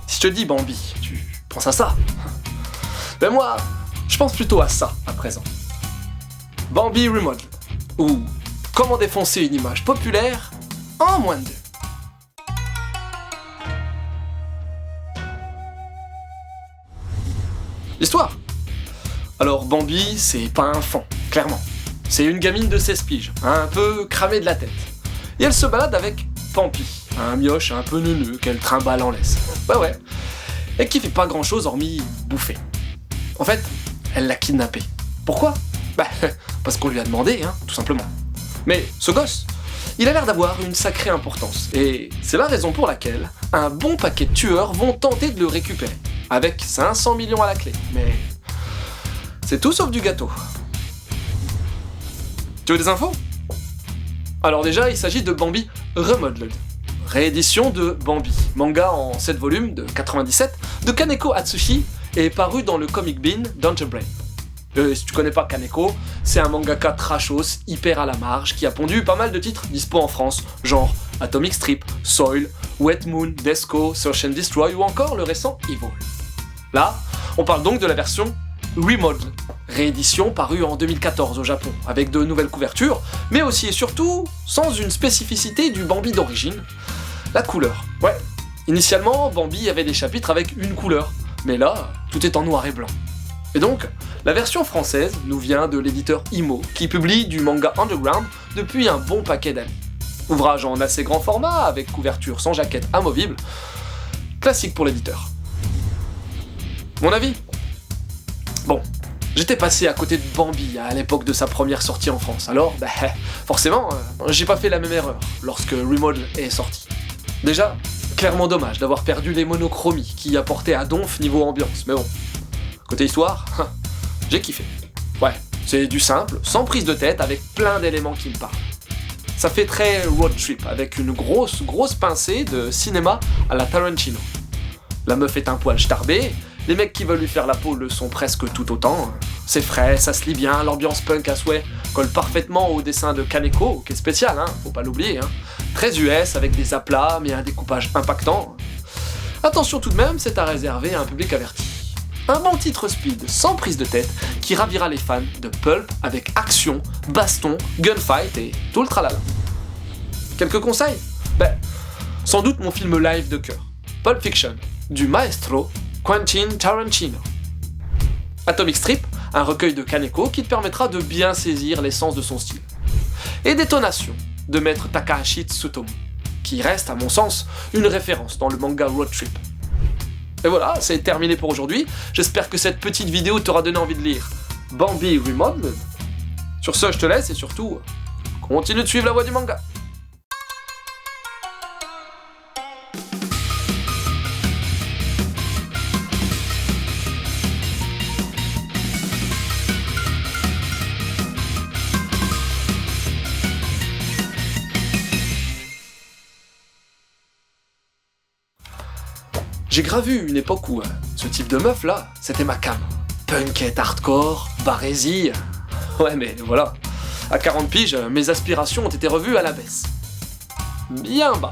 Si je te dis Bambi, tu penses à ça? Ben moi, je pense plutôt à ça à présent. Bambi Remodeled, ou comment défoncer une image populaire en moins de 2. L'histoire. Alors Bambi, c'est pas un fan, clairement. C'est une gamine de 16 piges, un peu cramée de la tête. Et elle se balade avec Pampi, un mioche un peu neuneux qu'elle trimballe en laisse. Ouais. Et qui fait pas grand chose hormis bouffer. En fait, elle l'a kidnappé. Pourquoi? Parce qu'on lui a demandé, tout simplement. Mais ce gosse, il a l'air d'avoir une sacrée importance. Et c'est la raison pour laquelle un bon paquet de tueurs vont tenter de le récupérer. Avec 500 millions à la clé. Mais c'est tout sauf du gâteau. Tu veux des infos? Alors déjà, il s'agit de Bambi Remodeled. Réédition de Bambi, manga en 7 volumes de 97 de Kaneko Atsushi et paru dans le Comic Bean Danger Brain. Si tu connais pas Kaneko, c'est un mangaka trashos hyper à la marge qui a pondu pas mal de titres dispo en France, genre Atomic Strip, Soil, Wet Moon, Desco, Search and Destroy ou encore le récent Evil. Là, on parle donc de la version Remodeled, réédition parue en 2014 au Japon, avec de nouvelles couvertures, mais aussi et surtout sans une spécificité du Bambi d'origine, la couleur. Ouais, initialement, Bambi avait des chapitres avec une couleur, mais là, tout est en noir et blanc. Et donc, la version française nous vient de l'éditeur Imo, qui publie du manga underground depuis un bon paquet d'années. Ouvrage en assez grand format, avec couverture sans jaquette amovible, classique pour l'éditeur. Mon avis? Bon, j'étais passé à côté de Bambi à l'époque de sa première sortie en France, alors, forcément, j'ai pas fait la même erreur lorsque Remodeled est sorti. Déjà, clairement dommage d'avoir perdu les monochromies qui apportaient à donf niveau ambiance, mais bon. Côté histoire, j'ai kiffé. Ouais, c'est du simple, sans prise de tête, avec plein d'éléments qui me parlent. Ça fait très road trip, avec une grosse pincée de cinéma à la Tarantino. La meuf est un poil starbé, les mecs qui veulent lui faire la peau le sont presque tout autant. C'est frais, ça se lit bien, l'ambiance punk à souhait colle parfaitement au dessin de Kaneko, qui est spécial, faut pas l'oublier. Très US, avec des aplats, mais un découpage impactant. Attention tout de même, c'est à réserver à un public averti. Un bon titre speed, sans prise de tête, qui ravira les fans de pulp avec action, baston, gunfight et tout le tralala. Quelques conseils? Sans doute mon film live de cœur, Pulp Fiction, du maestro Quentin Tarantino. Atomic Strip, un recueil de Kaneko qui te permettra de bien saisir l'essence de son style. Et Détonation, de maître Takahashi Tsutomu, qui reste, à mon sens, une référence dans le manga road trip. Et voilà, c'est terminé pour aujourd'hui. J'espère que cette petite vidéo t'aura donné envie de lire Bambi Remodeled. Sur ce, je te laisse et surtout, continue de suivre la voie du manga. J'ai gravu une époque où ce type de meuf là, c'était ma cam. Punkette hardcore, barésie. Ouais mais voilà, à 40 piges, mes aspirations ont été revues à la baisse. Bien bas.